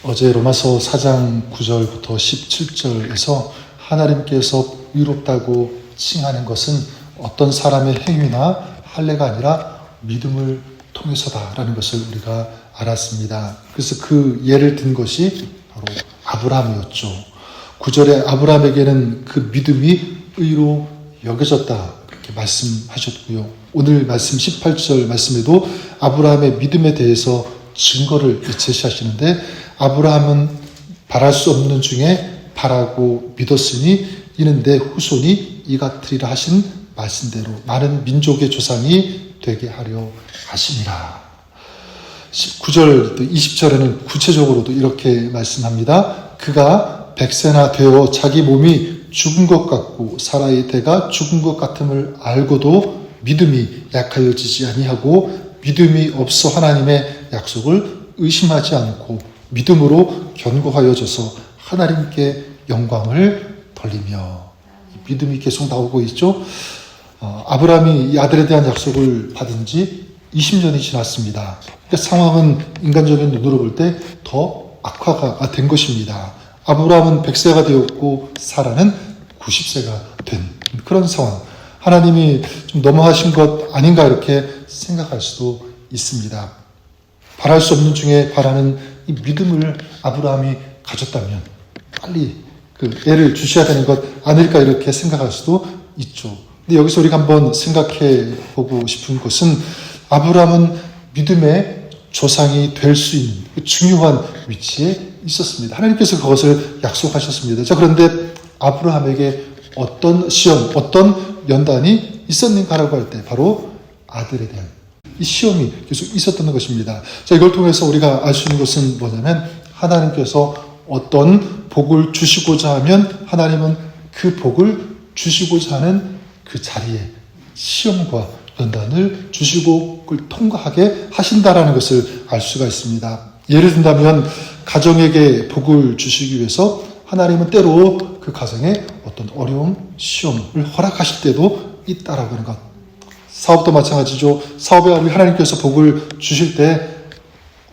어제 로마서 4장 9절부터 17절에서 하나님께서 의롭다고 칭하는 것은 어떤 사람의 행위나 할례가 아니라 믿음을 통해서다라는 것을 우리가 알았습니다. 그래서 그 예를 든 것이 바로 아브라함이었죠. 9절에 아브라함에게는 그 믿음이 의로 여겨졌다 그렇게 말씀하셨고요. 오늘 말씀 18절 말씀에도 아브라함의 믿음에 대해서 증거를 제시하시는데, 아브라함은 바랄 수 없는 중에 바라고 믿었으니 이는 내 후손이 이 같으리라 하신 말씀대로 많은 민족의 조상이 되게 하려 하심이라. 19절 또 20절에는 구체적으로도 이렇게 말씀합니다. 그가 100세나 되어 자기 몸이 죽은 것 같고 사라의 때가 죽은 것 같음을 알고도 믿음이 약하여지지 아니하고 믿음이 없어 하나님의 약속을 의심하지 않고 믿음으로 견고하여져서 하나님께 영광을 돌리며. 믿음이 계속 나오고 있죠. 아브라함이 이 아들에 대한 약속을 받은 지 20년이 지났습니다. 그러니까 상황은 인간적인 눈으로 볼 때 더 악화가 된 것입니다. 아브라함은 100세가 되었고 사라는 90세가 된 그런 상황. 하나님이 좀 너무하신 것 아닌가 이렇게 생각할 수도 있습니다. 바랄 수 없는 중에 바라는 이 믿음을 아브라함이 가졌다면 빨리 그 애를 주셔야 되는 것 아닐까 이렇게 생각할 수도 있죠. 근데 여기서 우리가 한번 생각해 보고 싶은 것은 아브라함은 믿음의 조상이 될 수 있는 그 중요한 위치에 있었습니다. 하나님께서 그것을 약속하셨습니다. 자, 그런데 아브라함에게 어떤 시험, 어떤 연단이 있었는가라고 할 때 바로 아들에 대한 이 시험이 계속 있었던 것입니다. 자, 이걸 통해서 우리가 알 수 있는 것은 뭐냐면 하나님께서 어떤 복을 주시고자 하면 하나님은 그 복을 주시고자 하는 그 자리에 시험과 연단을 주시고 그걸 통과하게 하신다라는 것을 알 수가 있습니다. 예를 든다면 가정에게 복을 주시기 위해서 하나님은 때로 그 가정에 어떤 어려움, 시험을 허락하실 때도 있다라고 하는 것. 사업도 마찬가지죠. 사업에 하나님께서 복을 주실 때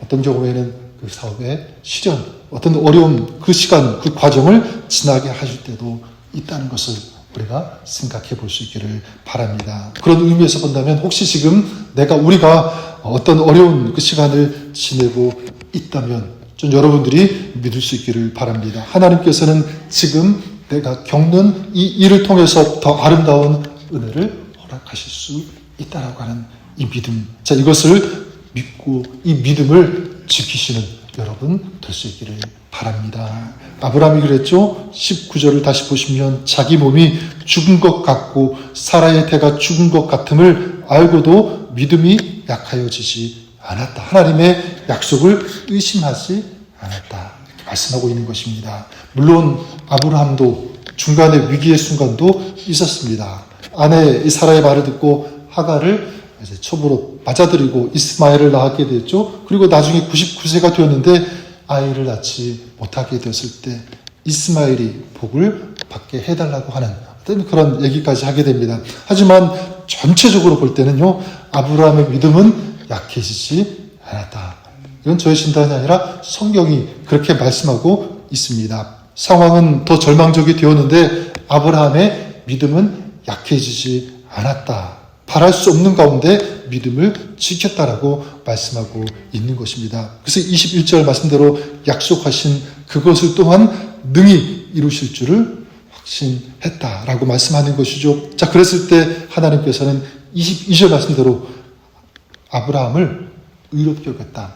어떤 경우에는 그 사업의 시련, 어떤 어려움, 그 시간, 그 과정을 지나게 하실 때도 있다는 것을 우리가 생각해 볼 수 있기를 바랍니다. 그런 의미에서 본다면 혹시 지금 우리가 어떤 어려운 그 시간을 지내고 있다면 좀 여러분들이 믿을 수 있기를 바랍니다. 하나님께서는 지금 내가 겪는 이 일을 통해서 더 아름다운 은혜를 허락하실 수 있다라고 하는 이 믿음. 자, 이것을 믿고 이 믿음을 지키시는 여러분 될 수 있기를 바랍니다. 아브라함이 그랬죠. 19절을 다시 보시면 자기 몸이 죽은 것 같고 사라의 태가 죽은 것 같음을 알고도 믿음이 약하여지지 않았다. 하나님의 약속을 의심하지 않았다. 이렇게 말씀하고 있는 것입니다. 물론 아브라함도 중간에 위기의 순간도 있었습니다. 아내 사라의 말을 듣고 하갈을 이제 첩으로 맞아들이고 이스마엘을 낳게 됐죠. 그리고 나중에 99세가 되었는데 아이를 낳지 못하게 되었을 때 이스마엘이 복을 받게 해달라고 하는 어떤 그런 얘기까지 하게 됩니다. 하지만 전체적으로 볼 때는요, 아브라함의 믿음은 약해지지 않았다. 이건 저의 진단이 아니라 성경이 그렇게 말씀하고 있습니다. 상황은 더 절망적이 되었는데 아브라함의 믿음은 약해지지 않았다. 바랄 수 없는 가운데 믿음을 지켰다라고 말씀하고 있는 것입니다. 그래서 21절 말씀대로 약속하신 그것을 또한 능히 이루실 줄을 확신했다라고 말씀하는 것이죠. 자, 그랬을 때 하나님께서는 22절 말씀대로 아브라함을 의롭게 여겼다.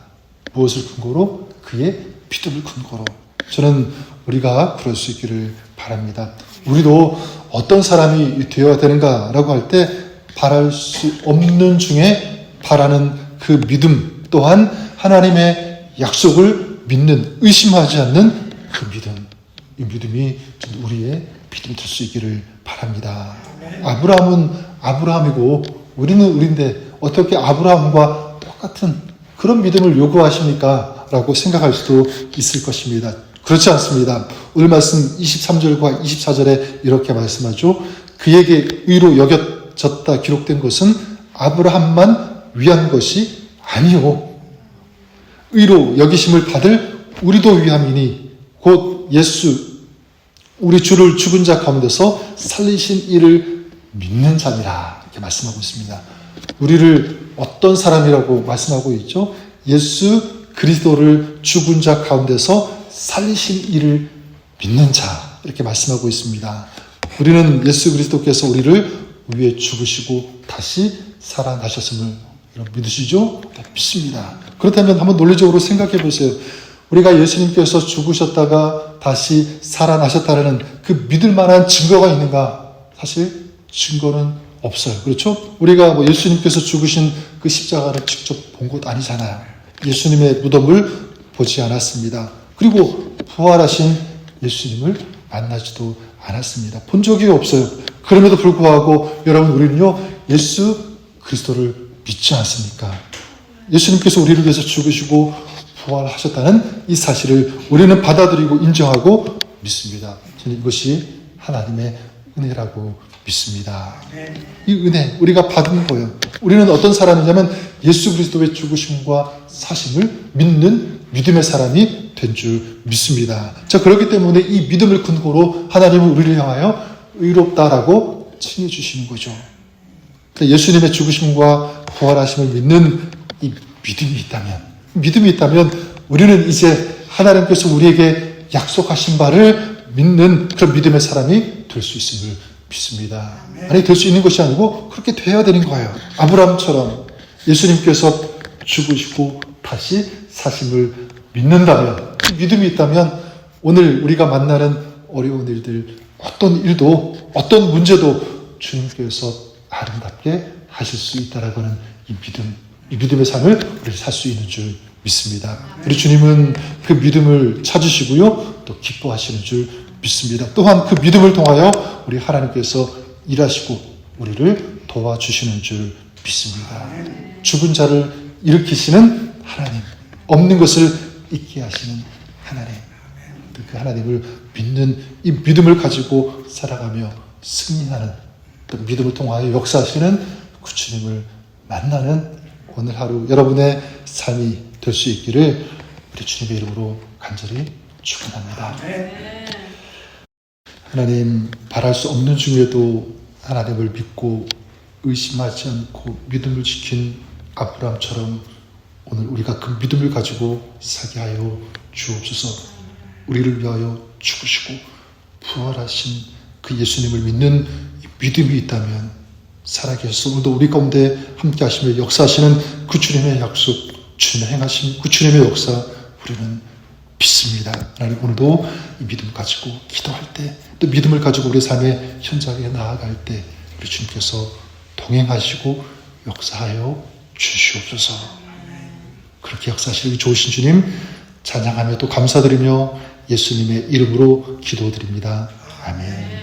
무엇을 근거로? 그의 믿음을 근거로. 저는 우리가 그럴 수 있기를 바랍니다. 우리도 어떤 사람이 되어야 되는가라고 할 때 바랄 수 없는 중에 바라는 그 믿음 또한 하나님의 약속을 믿는, 의심하지 않는 그 믿음. 이 믿음이 우리의 믿음이 될 수 있기를 바랍니다. 아브라함은 아브라함이고 우리는 우리인데 어떻게 아브라함과 똑같은 그런 믿음을 요구하십니까? 라고 생각할 수도 있을 것입니다. 그렇지 않습니다. 오늘 말씀 23절과 24절에 이렇게 말씀하죠. 그에게 의로 여겨졌다 기록된 것은 아브라함만 위한 것이 아니요 의로 여기심을 받을 우리도 위함이니 곧 예수 우리 주를 죽은 자 가운데서 살리신 이를 믿는 자니라 이렇게 말씀하고 있습니다. 우리를 어떤 사람이라고 말씀하고 있죠? 예수 그리스도를 죽은 자 가운데서 살리신 이를 믿는 자 이렇게 말씀하고 있습니다. 우리는 예수 그리스도께서 우리를 위해 죽으시고 다시 살아나셨음을 여러분 믿으시죠? 믿습니다. 그렇다면 한번 논리적으로 생각해 보세요. 우리가 예수님께서 죽으셨다가 다시 살아나셨다는 그 믿을 만한 증거가 있는가? 사실 증거는 없어요. 그렇죠? 우리가 예수님께서 죽으신 그 십자가를 직접 본 것 아니잖아요. 예수님의 무덤을 보지 않았습니다. 그리고 부활하신 예수님을 만나지도 않았습니다. 본 적이 없어요. 그럼에도 불구하고 여러분 우리는요 예수 그리스도를 믿지 않습니까? 예수님께서 우리를 위해서 죽으시고 부활하셨다는 이 사실을 우리는 받아들이고 인정하고 믿습니다. 저는 이것이 하나님의 은혜라고 믿습니다. 이 은혜 우리가 받은 거예요. 우리는 어떤 사람이냐면 예수 그리스도의 죽으심과 사심을 믿는 믿음의 사람이 된 줄 믿습니다. 자, 그렇기 때문에 이 믿음을 근거로 하나님은 우리를 향하여 의롭다라고 칭해 주시는 거죠. 예수님의 죽으심과 부활하심을 믿는 이 믿음이 있다면 우리는 이제 하나님께서 우리에게 약속하신 바를 믿는 그런 믿음의 사람이 될 수 있음을 믿습니다. 아니 될 수 있는 것이 아니고 그렇게 돼야 되는 거예요. 아브라함처럼 예수님께서 죽으시고 다시 사심을 믿는다면, 믿음이 있다면 오늘 우리가 만나는 어려운 일들, 어떤 일도 어떤 문제도 주님께서 아름답게 하실 수 있다라고 하는 이 믿음의 삶을 우리 살 수 있는 줄 믿습니다. 우리 주님은 그 믿음을 찾으시고요 또 기뻐하시는 줄 믿습니다. 또한 그 믿음을 통하여 우리 하나님께서 일하시고 우리를 도와주시는 줄 믿습니다. 죽은 자를 일으키시는 하나님, 없는 것을 있게 하시는 하나님, 그 하나님을 믿는 이 믿음을 가지고 살아가며 승리하는 또 믿음을 통하여 역사하시는 그 주님을 만나는 오늘 하루 여러분의 삶이 될 수 있기를 우리 주님의 이름으로 간절히 축원합니다. 하나님, 바랄 수 없는 중에도 하나님을 믿고 의심하지 않고 믿음을 지킨 아브라함처럼 오늘 우리가 그 믿음을 가지고 살게 하여 주옵소서. 우리를 위하여 죽으시고 부활하신 그 예수님을 믿는 믿음이 있다면 살아계셔서 오늘도 우리 가운데 함께 하시며 역사하시는 그 주님의 약속, 주님의 행하심, 그 주님의 역사 우리는 믿습니다. 하나님, 오늘도 이 믿음을 가지고 기도할 때, 또 믿음을 가지고 우리 삶의 현장에 나아갈 때 우리 주님께서 동행하시고 역사하여 주시옵소서. 그렇게 역사하시는 좋으신 주님 찬양하며 또 감사드리며 예수님의 이름으로 기도드립니다. 아멘.